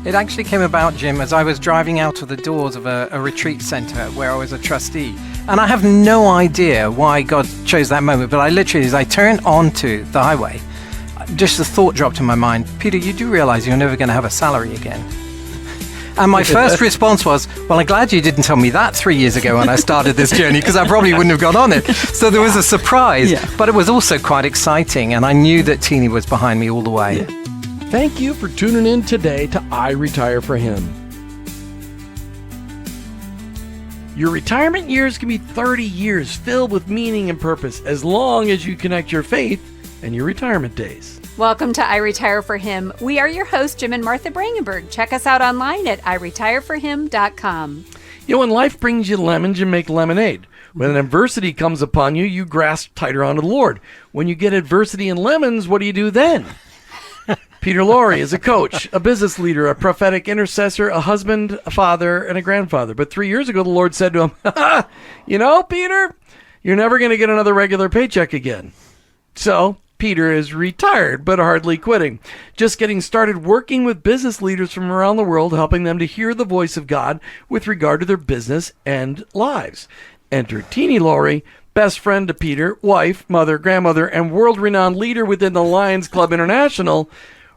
It actually came about, Jim, as I was driving out of the doors of a retreat center where I was a trustee. And I have no idea why God chose that moment, but I literally, as I turned onto the highway, just the thought dropped in my mind, Peter, you do realize you're never going to have a salary again. And my first response was, well, I'm glad you didn't tell me that 3 years ago when I started this journey, because I probably wouldn't have gone on it. So there was a surprise, but it was also quite exciting. And I knew that Tini was behind me all the way. Yeah. Thank you for tuning in today to I Retire for Him. Your retirement years can be 30 years filled with meaning and purpose as long as you connect your faith and your retirement days. Welcome to I Retire for Him. We are your hosts, Jim and Martha Brangenberg. Check us out online at iretireforhim.com. You know, when life brings you lemons, you make lemonade. When an adversity comes upon you, you grasp tighter onto the Lord. When you get adversity and lemons, what do you do then? Peter Lawry is a coach, a business leader, a prophetic intercessor, a husband, a father, and a grandfather. But 3 years ago, the Lord said to him, you know, Peter, you're never going to get another regular paycheck again. So Peter is retired, but hardly quitting. Just getting started working with business leaders from around the world, helping them to hear the voice of God with regard to their business and lives. Enter Tini Lawry, best friend to Peter, wife, mother, grandmother, and world-renowned leader within the Lions Club International,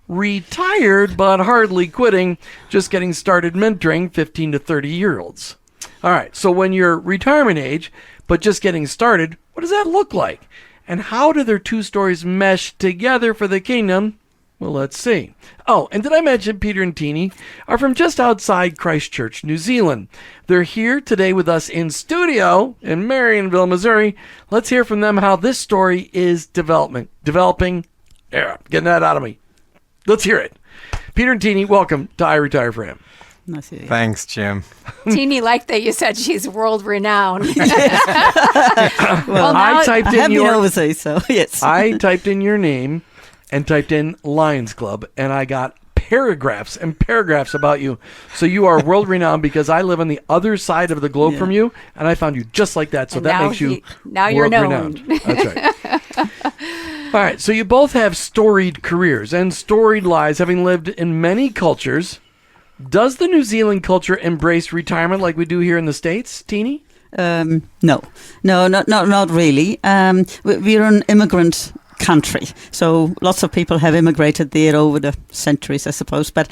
retired but hardly quitting, just getting started mentoring 15 to 30-year-olds. All right, so when you're retirement age, but just getting started, what does that look like? And how do their two stories mesh together for the kingdom? Well, let's see. Oh, and did I mention Peter and Tini are from just outside Christchurch, New Zealand. They're here today with us in studio in Marionville, Missouri. Let's hear from them how this story is developing. Yeah, getting that out of me. Let's hear it. Peter and Tini, welcome to I Retire for Him. Nice to hear you. Thanks, Jim. Tini liked that you said she's world-renowned. Well, I typed in your overseas, so yes. I typed in your name and typed in Lions Club, and I got paragraphs and paragraphs about you. So you are world-renowned because I live on the other side of the globe from you, and I found you just like that. So And that now makes you now you're known. world-renowned. That's right. All right, so you both have storied careers and storied lives, having lived in many cultures. Does the New Zealand culture embrace retirement like we do here in the States, Tini? No, not really. We're an immigrant country, so lots of people have immigrated there over the centuries, I suppose. But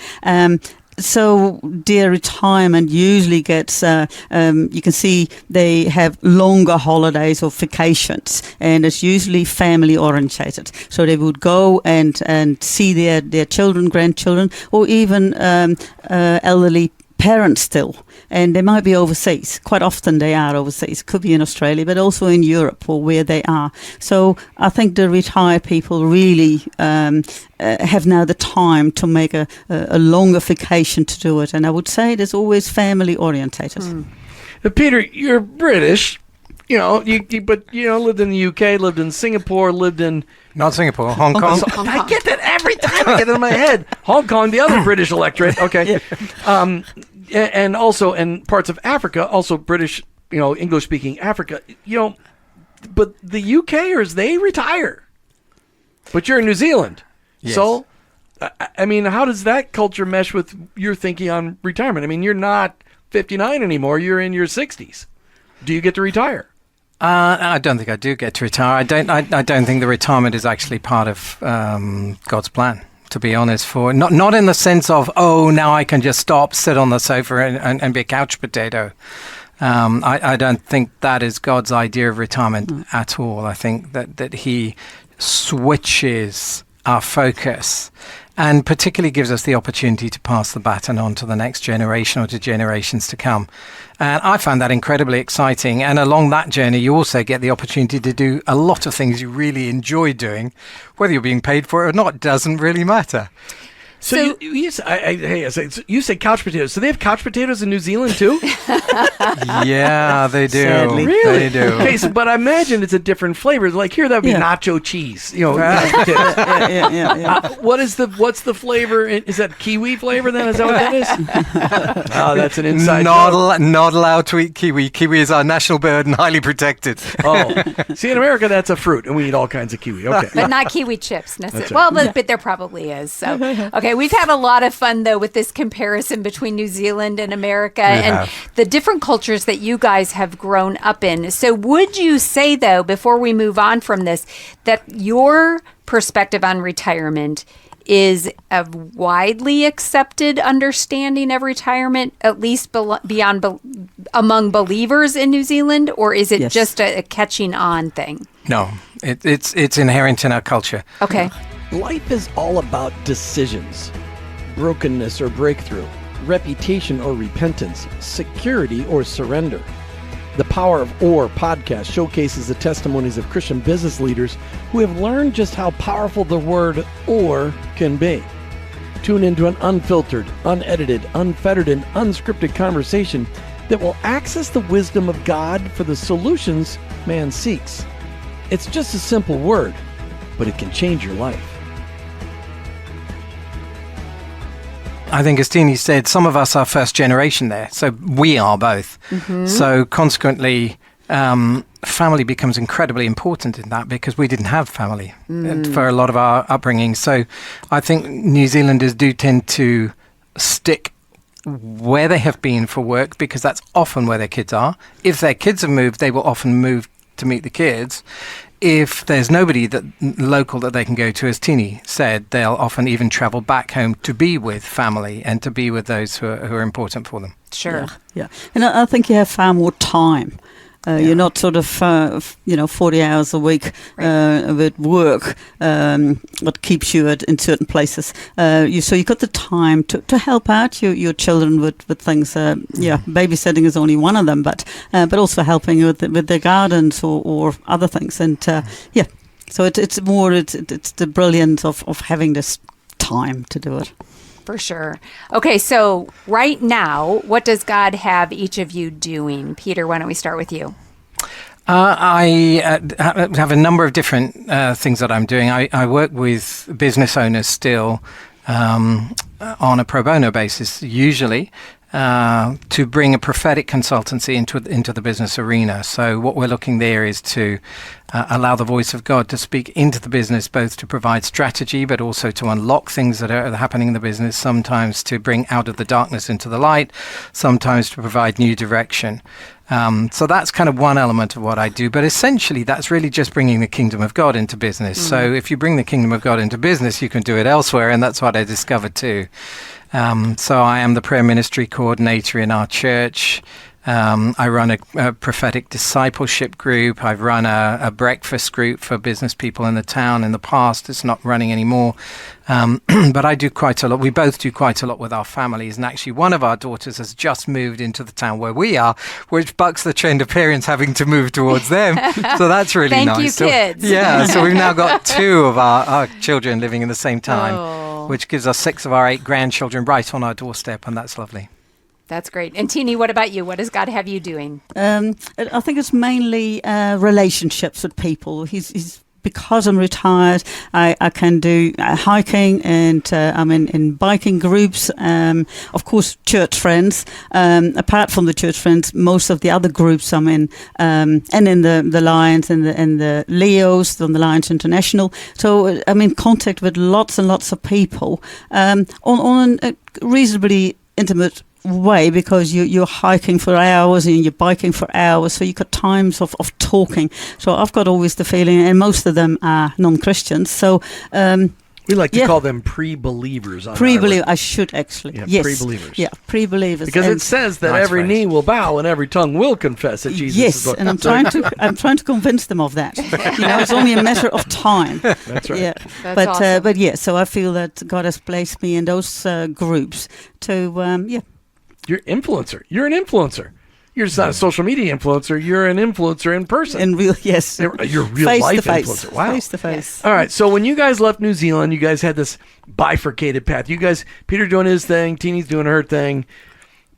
so their retirement usually gets, you can see they have longer holidays or vacations, and it's usually family orientated. So they would go and see their children, grandchildren, or even elderly parents still, and they might be overseas. Quite often they are overseas. Could be in Australia, but also in Europe or where they are. So I think the retired people really have now the time to make a longer vacation to do it, and I would say it is always family orientated. Peter, you're British. You know, but lived in the UK, lived in Singapore, lived in Not Singapore, Hong Kong. I get that every time. I get it in my head. Hong Kong, the other British electorate. Okay. And also in parts of Africa, also British, English-speaking Africa. But the UKers, they retire. But you're in New Zealand. Yes. So, I mean, how does that culture mesh with your thinking on retirement? I mean, you're not 59 anymore. You're in your 60s. Do you get to retire? I don't think I do get to retire. I don't think the retirement is actually part of God's plan, to be honest. For not in the sense of, now I can just stop, sit on the sofa and be a couch potato. I don't think that is God's idea of retirement at all. I think that He switches our focus and particularly gives us the opportunity to pass the baton on to the next generation or to generations to come. And I found that incredibly exciting. And along that journey, you also get the opportunity to do a lot of things you really enjoy doing. Whether you're being paid for it or not doesn't really matter. So you say couch potatoes. So they have couch potatoes in New Zealand too? Yeah, they do. Sadly. Really? They do. Okay, but I imagine it's a different flavor. Like here, that would be nacho cheese. Couch potatoes. Yeah. What's the flavor? Is that kiwi flavor then? Is that what that is? Oh, that's an inside joke. Not allowed to eat kiwi. Kiwi is our national bird and highly protected. Oh, see, in America, that's a fruit, and we eat all kinds of kiwi. Okay. But not kiwi chips necessarily. That's right. Well, but there probably is. So, okay, Okay, we've had a lot of fun, though, with this comparison between New Zealand and America and the different cultures that you guys have grown up in. So would you say, though, before we move on from this, that your perspective on retirement is a widely accepted understanding of retirement, at least among believers in New Zealand, or is it just a catching on thing? No, it's inherent in our culture. Okay. Life is all about decisions, brokenness or breakthrough, reputation or repentance, security or surrender. The Power of Or podcast showcases the testimonies of Christian business leaders who have learned just how powerful the word or can be. Tune into an unfiltered, unedited, unfettered, and unscripted conversation that will access the wisdom of God for the solutions man seeks. It's just a simple word, but it can change your life. I think, as Tini said, some of us are first generation there. So we are both. So consequently, family becomes incredibly important in that because we didn't have family for a lot of our upbringing. So I think New Zealanders do tend to stick where they have been for work because that's often where their kids are. If their kids have moved, they will often move to meet the kids. If there's nobody local that they can go to, as Tini said, they'll often even travel back home to be with family and to be with those who are important for them. Sure. Yeah. And I think you have far more time. You're not sort of, 40 hours a week with work what keeps you in certain places. So you've got the time to help out your children with things. Babysitting is only one of them, but also helping with their gardens or other things. And so it's the brilliance of having this time to do it. For sure. Okay, so right now, what does God have each of you doing? Peter, why don't we start with you? I have a number of different things that I'm doing. I work with business owners still on a pro bono basis, usually, to bring a prophetic consultancy into the business arena. So what we're looking there is to allow the voice of God to speak into the business, both to provide strategy, but also to unlock things that are happening in the business, sometimes to bring out of the darkness into the light, sometimes to provide new direction. So that's kind of one element of what I do. But essentially, that's really just bringing the kingdom of God into business. So if you bring the kingdom of God into business, you can do it elsewhere. And that's what I discovered too. So I am the prayer ministry coordinator in our church. I run a prophetic discipleship group. I've run a breakfast group for business people in the town in the past. It's not running anymore. But I do quite a lot. We both do quite a lot with our families. And actually, one of our daughters has just moved into the town where we are, which bucks the trend of parents having to move towards them. So that's really nice. Thank you, kids. So we've now got 2 of our children living in the same time, which gives us 6 of our 8 grandchildren right on our doorstep. And that's lovely. That's great. And Tini, what about you? What does God have you doing? I think it's mainly relationships with people. He's because I'm retired, I can do hiking and I'm in biking groups. Of course, church friends. Apart from the church friends, most of the other groups I'm in, and in the Lions and the Leos, on the Lions International. So I'm in contact with lots and lots of people on a reasonably intimate way, because you're hiking for hours and you're biking for hours, so you've got times of talking. So I've got always the feeling, and most of them are non-Christians, so we like to call them pre-believers. I should actually. Yeah, yes. Pre-believers. Yeah, pre-believers. Because it says that every knee will bow and every tongue will confess that Jesus is Lord. Yes, and I'm trying to convince them of that. It's only a matter of time. That's right. Yeah. That's awesome. But yeah, so I feel that God has placed me in those groups to You're influencer. You're an influencer. You're just not a social media influencer. You're an influencer in person. In real, yes. You're a real face life to face. influencer. Wow. Face to face. All right. So when you guys left New Zealand, you guys had this bifurcated path. You guys, Peter doing his thing, Tini's doing her thing.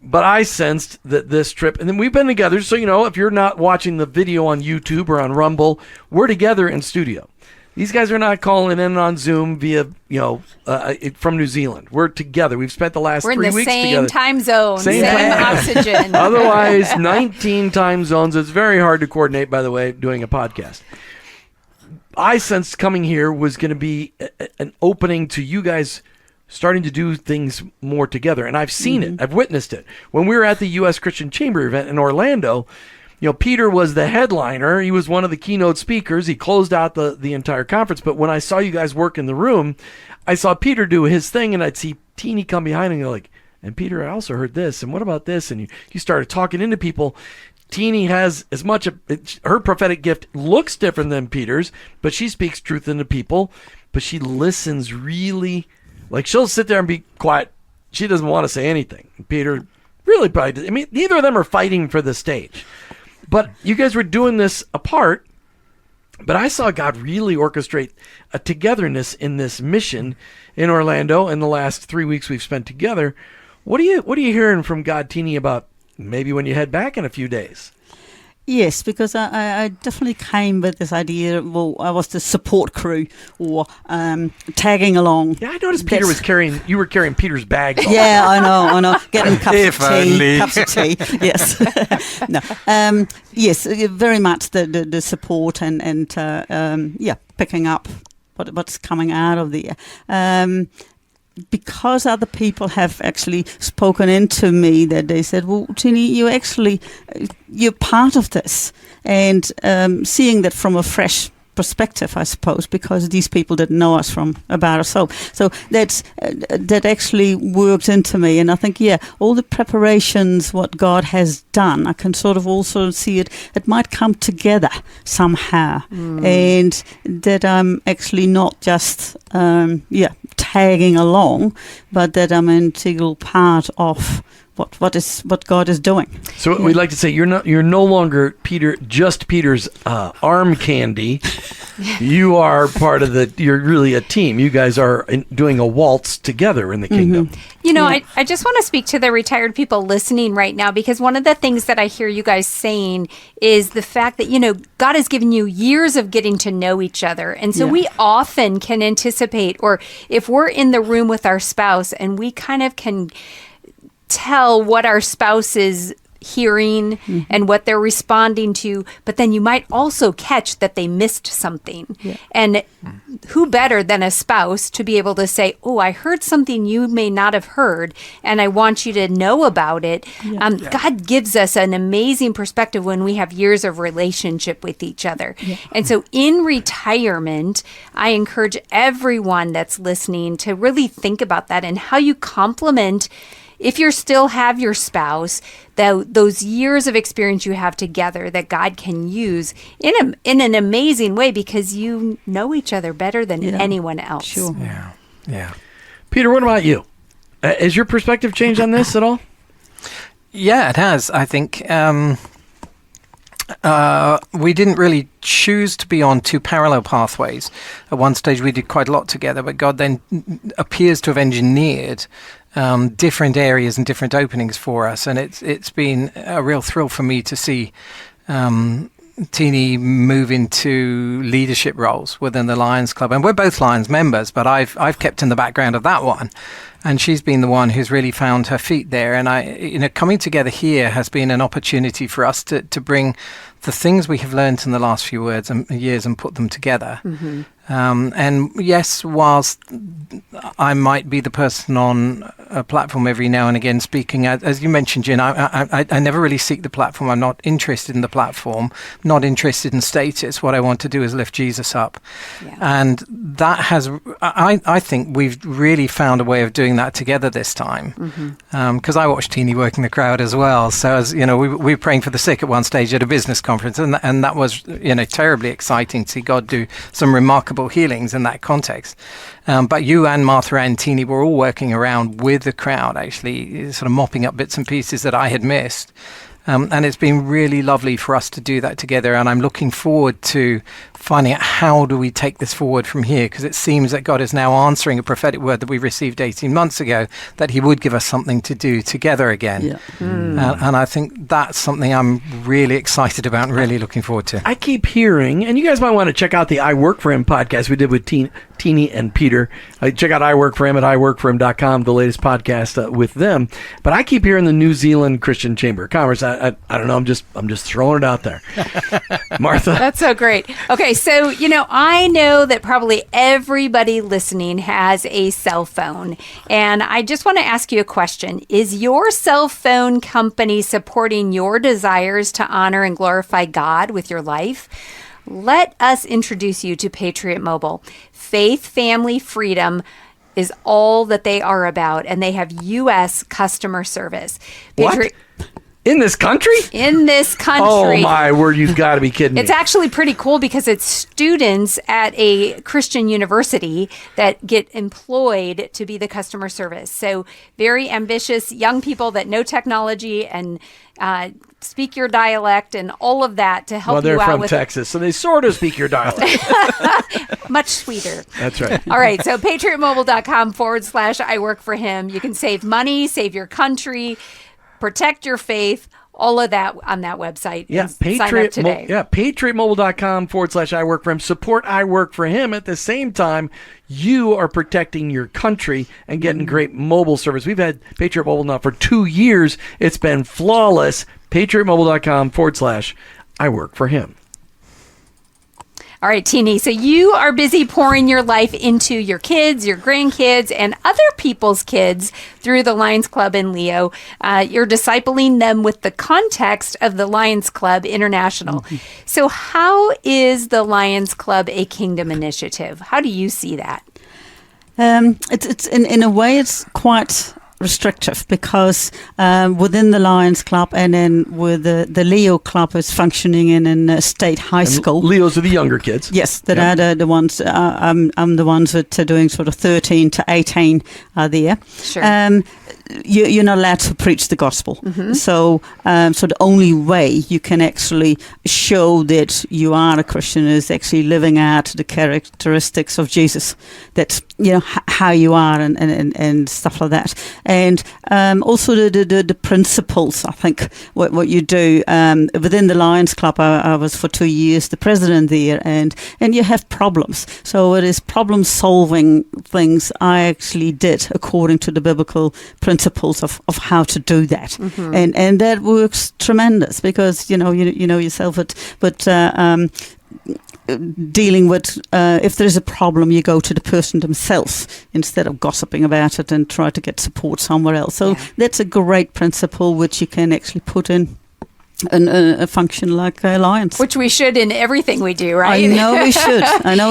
But I sensed that this trip, and then we've been together. So, if you're not watching the video on YouTube or on Rumble, we're together in studio. These guys are not calling in on Zoom via, from New Zealand. We're together. We've spent the last 3 weeks together. We're in the same time zone, same time. oxygen. Otherwise, 19 time zones. It's very hard to coordinate, by the way, doing a podcast. I sensed coming here was going to be an opening to you guys starting to do things more together. And I've seen it. I've witnessed it. When we were at the U.S. Christian Chamber event in Orlando, Peter was the headliner. He was one of the keynote speakers. He closed out the entire conference. But when I saw you guys work in the room, I saw Peter do his thing, and I'd see Tini come behind and go like, and Peter, I also heard this, and what about this? And you started talking into people. Tini has her prophetic gift looks different than Peter's, but she speaks truth into people, but she listens really. Like, she'll sit there and be quiet. She doesn't want to say anything. Peter really probably does. I mean, neither of them are fighting for the stage. But you guys were doing this apart, but I saw God really orchestrate a togetherness in this mission in Orlando in the last 3 weeks we've spent together. What are you hearing from God, Tini, about maybe when you head back in a few days? Yes, because I definitely came with this idea. Well, I was the support crew or tagging along. Yeah, I noticed Peter you were carrying Peter's bag. Yeah, I know. Getting cups of tea. Yes. No. Yes, very much the support and picking up what's coming out of there. Because other people have actually spoken into me that they said, well, Tini, you're part of this. And seeing that from a fresh perspective, I suppose, because these people didn't know us from about us. So that actually worked into me. And I think, all the preparations, what God has done, I can sort of also see it might come together somehow. And that I'm actually not just, tagging along, but that I'm an integral part of what God is doing. So we'd like to say you're no longer Peter's arm candy. You are part of you're really a team. You guys are doing a waltz together in the kingdom. I just want to speak to the retired people listening right now, because one of the things that I hear you guys saying is the fact that, God has given you years of getting to know each other. And so we often can anticipate, or if we're in the room with our spouse and we kind of can tell what our spouse is hearing and what they're responding to, but then you might also catch that they missed something. And who better than a spouse to be able to say, oh, I heard something you may not have heard, and I want you to know about it. God gives us an amazing perspective when we have years of relationship with each other. And so in retirement, I encourage everyone that's listening to really think about that and how you complement, if you still have your spouse, those years of experience you have together that God can use in an amazing way, because you know each other better than anyone else. Sure. Yeah. Peter, what about you? Has your perspective changed on this at all? Yeah, it has. I think we didn't really choose to be on two parallel pathways. At one stage, we did quite a lot together, but God then appears to have engineered different areas and different openings for us, and it's been a real thrill for me to see Tini move into leadership roles within the Lions Club, and we're both Lions members, but I've kept in the background of that one, and she's been the one who's really found her feet there. And coming together here has been an opportunity for us to bring the things we have learned in the last few years and put them together. And yes, whilst I might be the person on a platform every now and again speaking, as you mentioned, Jen, I never really seek the platform. I'm not interested in the platform, not interested in status. What I want to do is lift Jesus up. And that has, I think we've really found a way of doing that together this time. Because I watched Tini working the crowd as well. So as we were praying for the sick at one stage at a business conference, and that was terribly exciting to see God do some remarkable healings in that context. But you and Martha and Tini were all working around with the crowd, actually sort of mopping up bits and pieces that I had missed. And it's been really lovely for us to do that together. And I'm looking forward to finding out how do we take this forward from here, because it seems that God is now answering a prophetic word that we received 18 months ago, that he would give us something to do together again. And I think that's something I'm really excited about and really looking forward to. I keep hearing, and you guys might want to check out the I Work For Him podcast we did with Tini and Peter. Check out I Work For Him at iworkforhim.com, the latest podcast with them. But I keep hearing the New Zealand Christian Chamber of Commerce. I don't know. I'm just throwing it out there. Martha. That's so great. Okay, so, I know that probably everybody listening has a cell phone. And I just want to ask you a question. Is your cell phone company supporting your desires to honor and glorify God with your life? Let us introduce you to Patriot Mobile. Faith, family, freedom is all that they are about, and they have U.S. customer service. What? In this country? In this country. Oh, my word. You've got to be kidding me. It's actually pretty cool because it's students at a Christian university that get employed to be the customer service. So very ambitious young people that know technology and speak your dialect and all of that to help you out. Well, they're from Texas, so they sort of speak your dialect. Much sweeter. That's right. All right. So patriotmobile.com/I work for him. You can save money, save your country, protect your faith, all of that on that website. Yeah, sign up today. patriotmobile.com/I work for him. Support I work for him. At the same time, you are protecting your country and getting great mobile service. We've had Patriot Mobile now for 2 years. It's been flawless. patriotmobile.com/I work for him. All right, Tini, so you are busy pouring your life into your kids, your grandkids, and other people's kids through the Lions Club in Leo. You're discipling them with the context of the Lions Club International. Mm-hmm. So how is the Lions Club a kingdom initiative? How do you see that? It's in a way, it's quite restrictive because within the Lions Club and then with the Leo Club is functioning in a state high school. Leos are the younger kids. Yes, that are the ones. I'm the ones that are doing sort of 13 to 18 are there. Sure. You're not allowed to preach the gospel. Mm-hmm. So the only way you can actually show that you are a Christian is actually living out the characteristics of Jesus. That's how you are and stuff like that. And also the principles. I think what you do within the Lions Club. I was for 2 years the president there, and you have problems. So it is problem solving things I actually did according to the biblical principles of how to do that, mm-hmm. and that works tremendous because you know yourself. But dealing with if there is a problem, you go to the person themselves instead of gossiping about it and try to get support somewhere else. So that's a great principle which you can actually put in a function like Alliance. Which we should in everything we do, right? I know we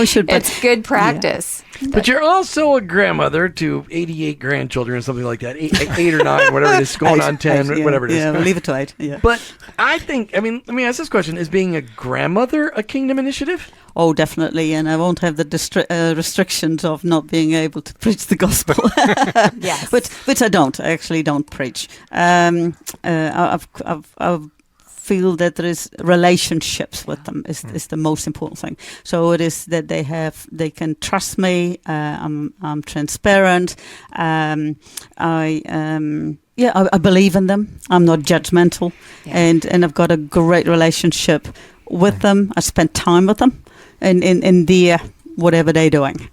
should. But it's good practice. Yeah. But you're also a grandmother to 88 grandchildren or something like that. 8 or 9, whatever it is, going on 10, whatever it is. Yeah, we'll leave it to 8. Yeah. But I think, let me ask this question. Is being a grandmother a kingdom initiative? Oh, definitely. And I won't have the restrictions of not being able to preach the gospel. Yes. But I don't. I actually don't preach. I've feel that there is relationships with them is the most important thing. So it is that they can trust me. I'm transparent. I believe in them. I'm not judgmental, and I've got a great relationship with them. I spend time with them, in their whatever they're doing.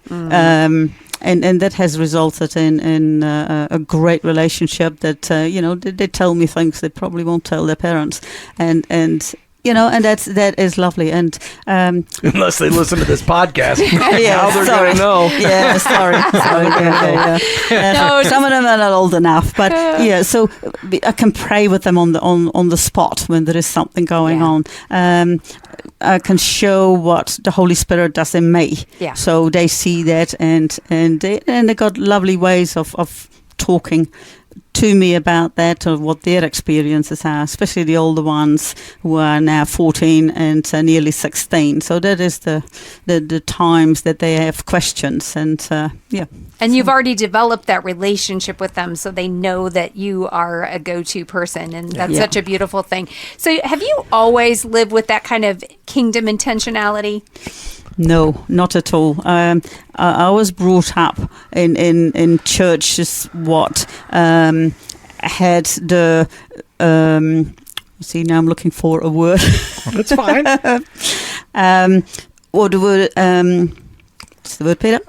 And that has resulted in a great relationship that, they tell me things they probably won't tell their parents. And that is lovely. And unless they listen to this podcast, yeah, now they're going to know. Yeah, sorry. No, some of them are not old enough, but so I can pray with them on the spot when there is something going on. I can show what the Holy Spirit does in me. Yeah. So they see that, and they got lovely ways of talking to me about that, or what their experiences are, especially the older ones who are now 14 and nearly 16. So that is the times that they have questions, and And you've already developed that relationship with them, so they know that you are a go-to person, and that's such a beautiful thing. So have you always lived with that kind of kingdom intentionality? No, not at all. I was brought up in churches had the see, now I'm looking for a word. That's fine. What the word? What's the word, Peter?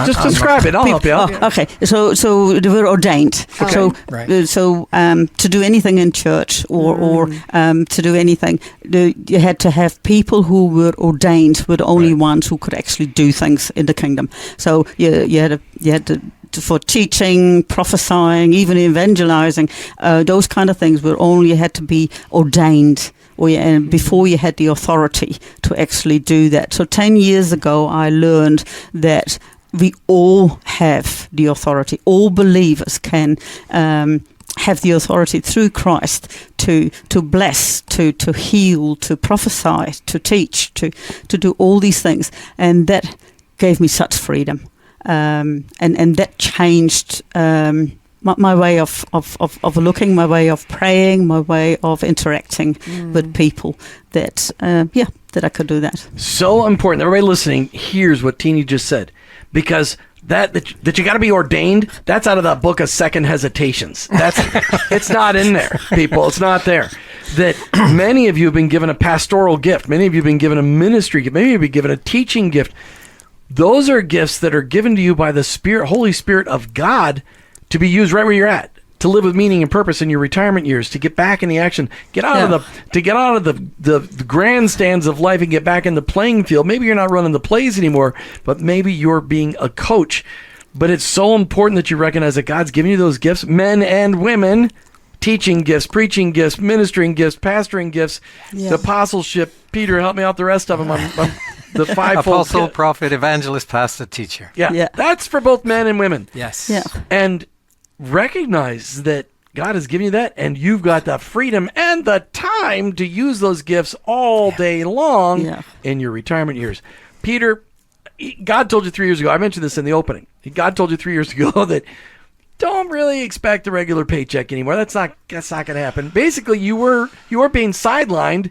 Just describe it. I'll help you out. Oh, okay. So they were ordained. Okay. So Right. to do anything in church or to do anything, you had to have people who were ordained, were the only ones who could actually do things in the kingdom. So you had to for teaching, prophesying, even evangelizing, those kind of things were only had to be ordained. And before you had the authority to actually do that. So 10 years ago, I learned that we all have the authority. All believers can have the authority through Christ to bless, to heal, to prophesy, to teach, to do all these things. And that gave me such freedom. And that changed my way of looking, my way of praying, my way of interacting with people. That I could do that. So important. Everybody listening hears what Tini just said, because that you got to be ordained. That's out of that book of Second Hesitations. It's not in there, people. It's not there. That many of you have been given a pastoral gift. Many of you have been given a ministry gift. Many of you have been given a teaching gift. Those are gifts that are given to you by the Holy Spirit of God to be used right where you're at, to live with meaning and purpose in your retirement years, to get back in the action, get out of the grandstands of life and get back in the playing field. Maybe you're not running the plays anymore, but maybe you're being a coach. But it's so important that you recognize that God's given you those gifts, men and women, teaching gifts, preaching gifts, ministering gifts, pastoring gifts, the apostleship. Peter, help me out the rest of them. I'm the fivefold. Apostle, prophet, evangelist, pastor, teacher. Yeah, that's for both men and women. Yes. Yeah. And recognize that God has given you that, and you've got the freedom and the time to use those gifts all day long in your retirement years. Peter, God told you 3 years ago, I mentioned this in the opening, God told you 3 years ago that don't really expect a regular paycheck anymore. That's not going to happen. Basically, you were being sidelined,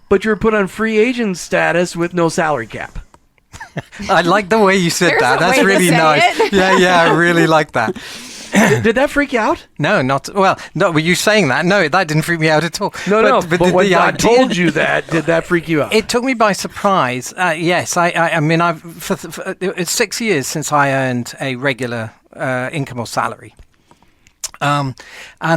but you were put on free agent status with no salary cap. I like the way you said There's that. a That's way to really say nice. it. Yeah, I really like that. Did that freak you out? No, not well. No, were you saying that? No, that didn't freak me out at all. But when the God idea- told you that, did that freak you out? It took me by surprise. Yes, I mean, it's 6 years since I earned a regular income or salary. And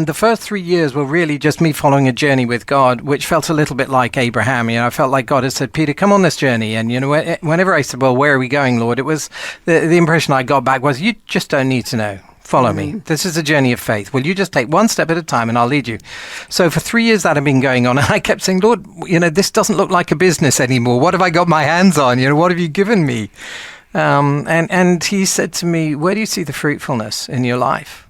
the first 3 years were really just me following a journey with God, which felt a little bit like Abraham. You know, I felt like God had said, Peter, come on this journey. And, you know, whenever I said, well, where are we going, Lord? It was the impression I got back was, you just don't need to know. Follow me. This is a journey of faith. Will you just take one step at a time and I'll lead you? So for 3 years that had been going on, and I kept saying, Lord, you know, this doesn't look like a business anymore. What have I got my hands on? You know, what have you given me? And he said to me, where do you see the fruitfulness in your life?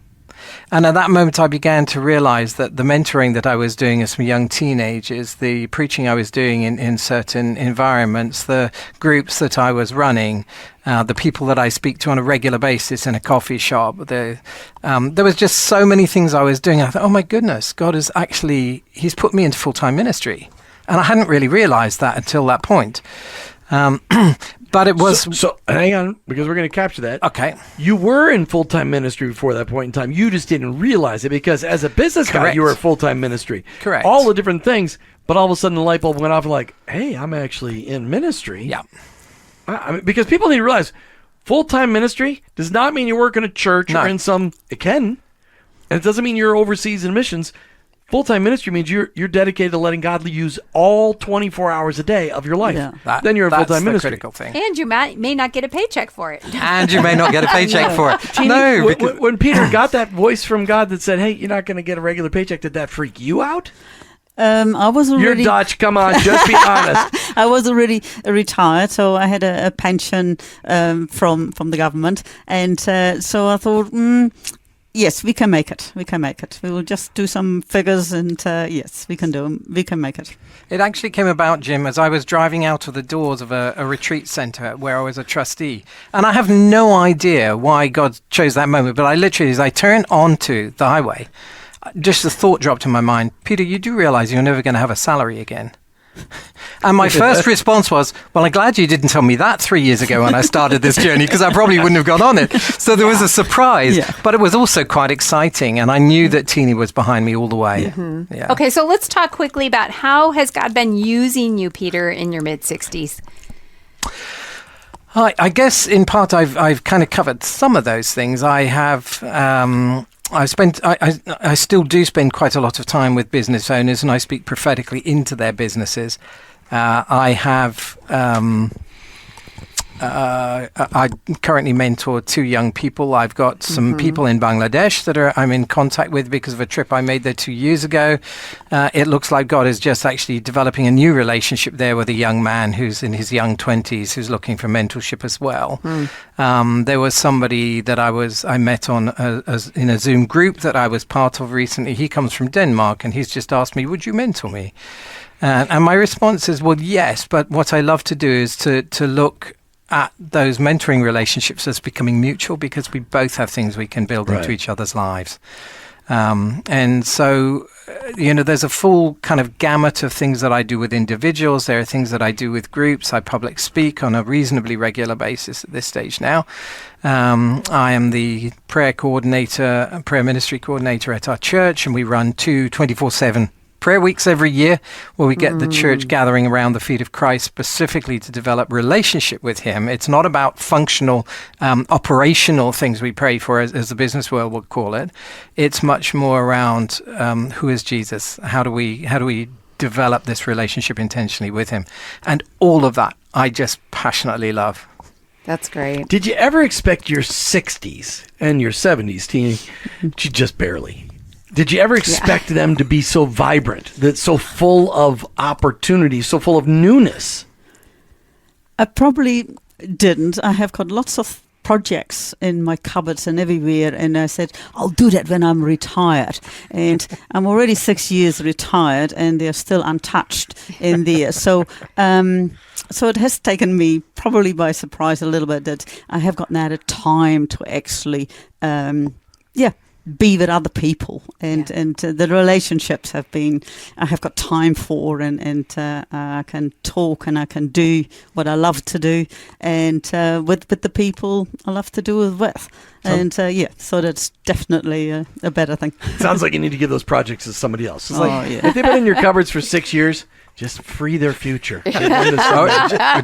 And at that moment, I began to realize that the mentoring that I was doing as some young teenagers, the preaching I was doing in certain environments, the groups that I was running, the people that I speak to on a regular basis in a coffee shop, there was just so many things I was doing. I thought, oh my goodness, God is actually, he's put me into full-time ministry. And I hadn't really realized that until that point. But it was... So hang on, because we're going to capture that. Okay. You were in full-time ministry before that point in time. You just didn't realize it because as a business guy, Correct. you were full-time ministry. Correct. All the different things, but all of a sudden the light bulb went off and like, hey, I'm actually in ministry. Yeah. I mean, because people need to realize full-time ministry does not mean you work in a church or in some... It can. And it doesn't mean you're overseas in missions. Full-time ministry means you're dedicated to letting God use all 24 hours a day of your life. Yeah. Then you're in full-time ministry. That's the critical thing. And you may not get a paycheck for it. And you may not get a paycheck for it. Tini, No, because... when Peter got that voice from God that said, hey, you're not going to get a regular paycheck, did that freak you out? I was already... You're Dutch, come on, just be honest. I was already retired, so I had a pension from the government. And so I thought... yes, we can make it. We can make it. We will just do some figures and yes, we can make it. It actually came about, Jim, as I was driving out of the doors of a retreat center where I was a trustee. And I have no idea why God chose that moment, but I literally, as I turned onto the highway, just the thought dropped in my mind, Peter, you do realize you're never going to have a salary again. And my first response was, well, I'm glad you didn't tell me that 3 years ago when I started this journey, because I probably wouldn't have gone on it. So there was a surprise, but it was also quite exciting. And I knew that Tini was behind me all the way. Yeah. Okay, so let's talk quickly about how has God been using you, Peter, in your mid-60s? I guess in part I've kind of covered some of those things. I have. I still do spend quite a lot of time with business owners, and I speak prophetically into their businesses. I have. I currently mentor 2 young people. I've got some people in Bangladesh that I'm in contact with because of a trip I made there 2 years ago. It looks like God is just actually developing a new relationship there with a young man who's in his young 20s who's looking for mentorship as well. There was somebody that I met on in a Zoom group that I was part of recently. He comes from Denmark, and he's just asked me, would you mentor me? And my response is, well, yes, but what I love to do is to look at those mentoring relationships as becoming mutual, because we both have things we can build into each other's lives. And so, there's a full kind of gamut of things that I do with individuals. There are things that I do with groups. I public speak on a reasonably regular basis at this stage now. I am the prayer ministry coordinator at our church, and we run 2 24/7 prayer weeks every year where we get the church gathering around the feet of Christ specifically to develop relationship with him. It's not about functional, operational things we pray for, as the business world would call it. It's much more around who is Jesus? How do we develop this relationship intentionally with him? And all of that I just passionately love. That's great. Did you ever expect your 60s and your 70s, Tini, just barely? Did you ever expect them to be so vibrant, that so full of opportunity, so full of newness? I probably didn't. I have got lots of projects in my cupboards and everywhere, and I said, I'll do that when I'm retired. And I'm already 6 years retired, and they're still untouched in there. So it has taken me probably by surprise a little bit that I have gotten out of time to actually, be with other people, and the relationships I have got time for, and I can talk and I can do what I love to do, and with the people I love to do it with. So that's definitely a better thing. Sounds like you need to give those projects to somebody else. It's if they've been in your cupboards for 6 years, just free their future.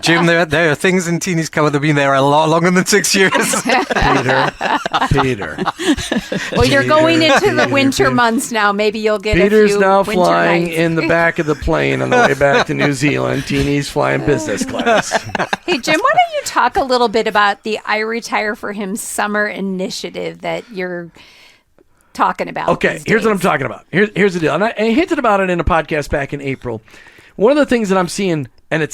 Jim, there are things in Tini's cupboard that have been there a lot longer than 6 years. Peter. Well, you're going into the winter months now. Maybe you'll get Peter's a few now winter flying nights. in the back of the plane on the way back to New Zealand. Tini's flying business class. Hey, Jim, why don't you talk a little bit about the I Retire for Him summer initiative that you're talking about? Okay, here's what I'm talking about. Here's the deal. And I hinted about it in a podcast back in April. One of the things that I'm seeing, and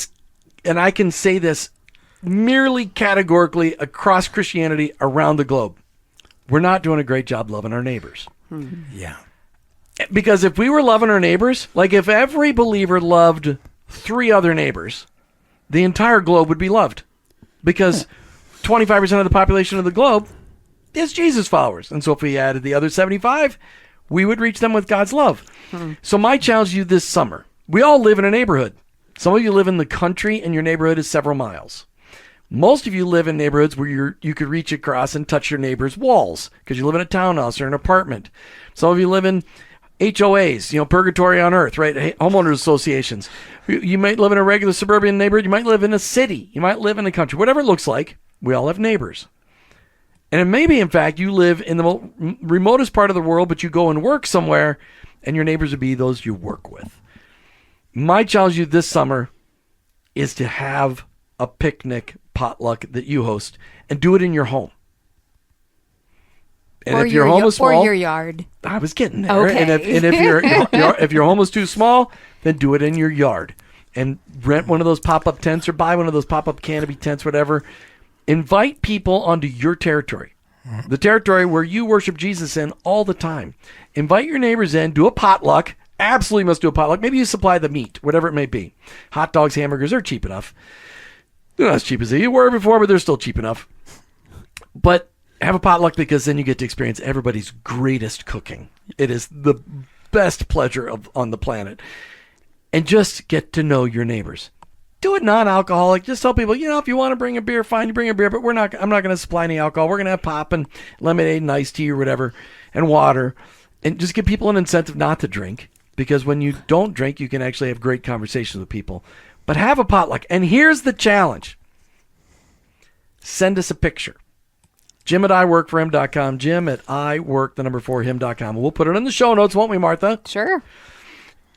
I can say this merely categorically across Christianity around the globe, we're not doing a great job loving our neighbors. Yeah. Because if we were loving our neighbors, like if every believer loved 3 other neighbors, the entire globe would be loved. Because 25% of the population of the globe is Jesus followers. And so if we added the other 75, we would reach them with God's love. So my challenge to you this summer, we all live in a neighborhood. Some of you live in the country and your neighborhood is several miles. Most of you live in neighborhoods where you could reach across and touch your neighbor's walls because you live in a townhouse or an apartment. Some of you live in HOAs, purgatory on earth, right? Homeowners associations. You might live in a regular suburban neighborhood. You might live in a city. You might live in the country. Whatever it looks like, we all have neighbors. And maybe, in fact, you live in the remotest part of the world, but you go and work somewhere, and your neighbors would be those you work with. My challenge to you this summer is to have a picnic potluck that you host and do it in your home. And or if your home is small, or your yard. I was getting there. Okay. And if your home is too small, then do it in your yard and rent one of those pop-up tents or buy one of those pop-up canopy tents, whatever. Invite people onto your territory, the territory where you worship Jesus in all the time. Invite your neighbors in, do a potluck. Absolutely must do a potluck. Maybe you supply the meat, whatever it may be. Hot dogs, hamburgers are cheap enough. They're not as cheap as they were before, but they're still cheap enough. But have a potluck because then you get to experience everybody's greatest cooking. It is the best pleasure on the planet. And just get to know your neighbors. Do it non-alcoholic. Just tell people, if you want to bring a beer, fine, you bring a beer, but I'm not going to supply any alcohol. We're going to have pop and lemonade and iced tea or whatever and water. And just give people an incentive not to drink. Because when you don't drink, you can actually have great conversations with people. But have a potluck. And here's the challenge. send us a picture. Jim at iworkforhim.com. Jim at iwork4him.com. We'll put it in the show notes, won't we, Martha? Sure.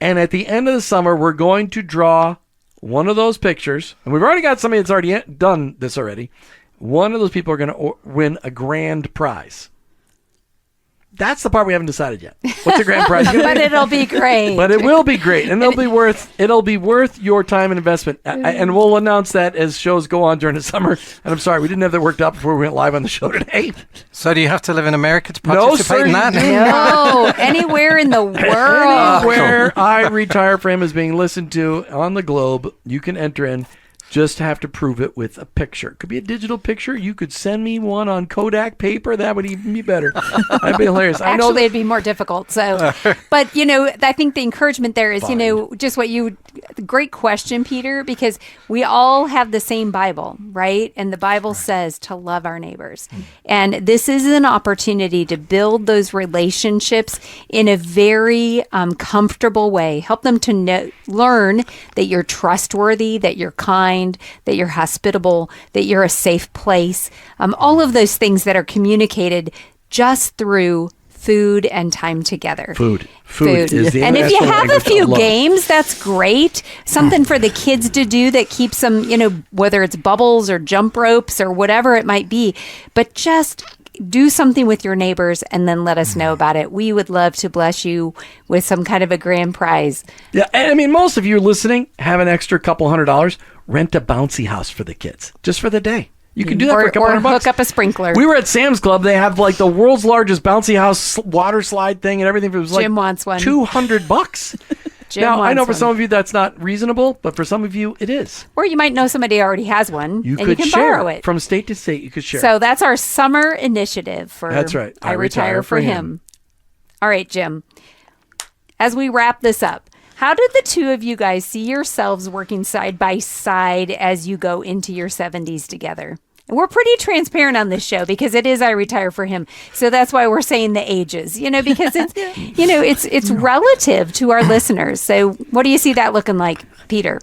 And at the end of the summer, we're going to draw one of those pictures. And we've already got somebody that's already done this already. One of those people are going to win a grand prize. That's the part we haven't decided yet. What's the grand prize? But it'll be great. But it will be great, and it'll be worth your time and investment. And we'll announce that as shows go on during the summer. And I'm sorry, we didn't have that worked out before we went live on the show today. So do you have to live in America to participate in that? No, anywhere in the world. Anywhere I Retire For Him is being listened to on the globe, you can enter in. Just have to prove it with a picture. It could be a digital picture. You could send me one on Kodak paper. That would even be better. That'd be hilarious. Actually, it'd be more difficult. So, but I think the encouragement there is, just great question, Peter, because we all have the same Bible, right? And the Bible says to love our neighbors. And this is an opportunity to build those relationships in a very comfortable way. Help them to learn that you're trustworthy, that you're kind, that you're hospitable, that you're a safe place. All of those things that are communicated just through food and time together. Food is the And if you international have a language few of love. games, that's great. Something for the kids to do that keeps them, whether it's bubbles or jump ropes or whatever it might be. But just do something with your neighbors and then let us know about it. We would love to bless you with some kind of a grand prize. Yeah, and I mean, most of you listening have an extra couple $100. Rent a bouncy house for the kids just for the day. You can do that for a couple $100. Or hook up a sprinkler. We were at Sam's Club. They have like the world's largest bouncy house water slide thing and everything. It was like Jim wants one. $200. Jim Now, I know for wants some one. of you that's not reasonable, but for some of you it is. Or you might know somebody already has one You and could you can share borrow it. from state to state. You could share. So that's our summer initiative for That's right. I Retire For Him. All right, Jim. As we wrap this up, how did the two of you guys see yourselves working side by side as you go into your 70s together? And we're pretty transparent on this show because it is I Retire For Him. So that's why we're saying the ages, because it's, it's relative to our listeners. So what do you see that looking like, Peter?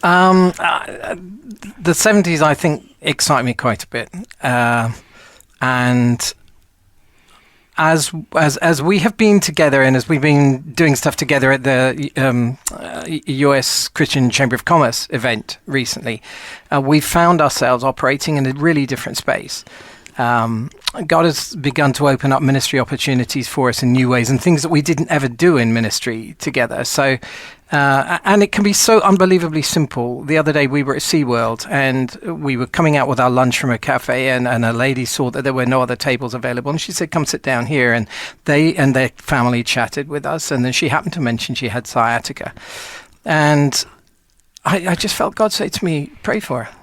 The 70s, I think, excite me quite a bit. And as we have been together and as we've been doing stuff together at the US Christian Chamber of Commerce event recently, we found ourselves operating in a really different space. God has begun to open up ministry opportunities for us in new ways and things that we didn't ever do in ministry together. So, and it can be so unbelievably simple. The other day we were at SeaWorld and we were coming out with our lunch from a cafe and a lady saw that there were no other tables available and she said, come sit down here. And they and their family chatted with us. And then she happened to mention she had sciatica. And I just felt God say to me, pray for her.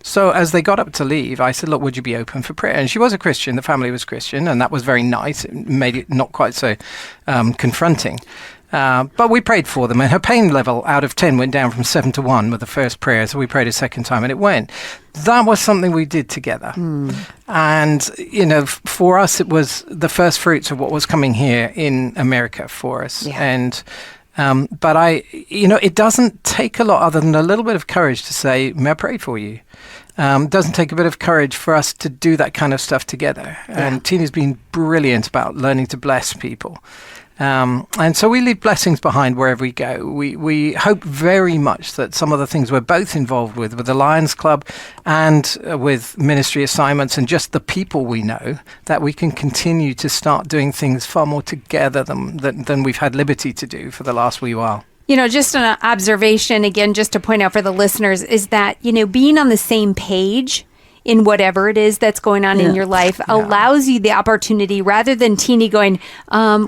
So as they got up to leave, I said, look, would you be open for prayer? And she was a Christian. The family was Christian. And that was very nice. It made it not quite so confronting. But we prayed for them. And her pain level out of 10 went down from 7 to 1 with the first prayer. So we prayed a second time and it went. That was something we did together. And, for us, it was the first fruits of what was coming here in America for us. Yeah. And but it doesn't take a lot other than a little bit of courage to say, may I pray for you? It doesn't take a bit of courage for us to do that kind of stuff together. Yeah. And Tina's been brilliant about learning to bless people. And so we leave blessings behind wherever we go. We hope very much that some of the things we're both involved with the Lions Club and with ministry assignments and just the people we know, that we can continue to start doing things far more together than we've had liberty to do for the last wee while. Just an observation, again, just to point out for the listeners, is that, being on the same page in whatever it is that's going on in your life allows you the opportunity, rather than Tini going,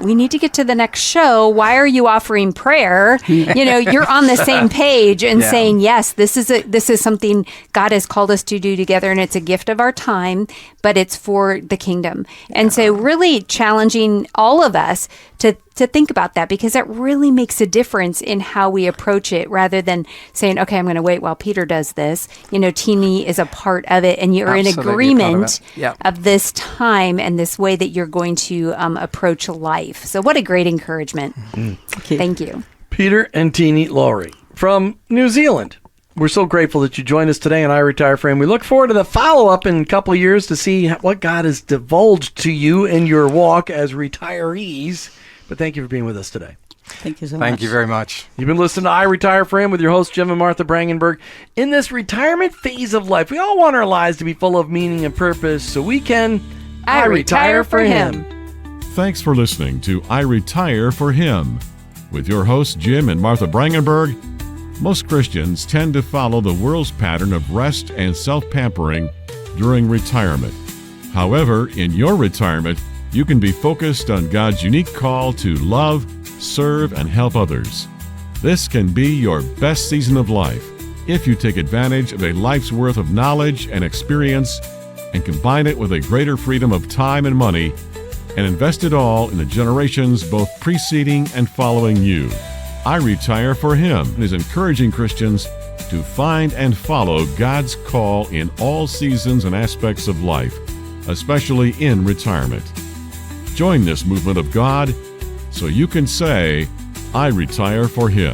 we need to get to the next show. Why are you offering prayer? You're on the same page and saying, yes, this is something God has called us to do together. And it's a gift of our time, but it's for the kingdom. And so really challenging all of us to think about that, because it really makes a difference in how we approach it, rather than saying, okay, I'm going to wait while Peter does this. Tini is a part of it, and you're Absolutely in agreement of, of this time and this way that you're going to approach life. So what a great encouragement. Thank you. Peter and Tini Lawry from New Zealand. We're so grateful that you joined us today on I Retire for Him. We look forward to the follow-up in a couple of years to see what God has divulged to you in your walk as retirees. But thank you for being with us today. Thank you so much. Thank you very much. You've been listening to I Retire for Him with your hosts, Jim and Martha Brangenberg. In this retirement phase of life, we all want our lives to be full of meaning and purpose, so we can I retire for Him. Thanks for listening to I Retire for Him. With your hosts, Jim and Martha Brangenberg. Most Christians tend to follow the world's pattern of rest and self-pampering during retirement. However, in your retirement, you can be focused on God's unique call to love, serve, and help others. This can be your best season of life if you take advantage of a life's worth of knowledge and experience and combine it with a greater freedom of time and money and invest it all in the generations both preceding and following you. I Retire for Him is encouraging Christians to find and follow God's call in all seasons and aspects of life, especially in retirement. Join this movement of God so you can say, I retire for Him.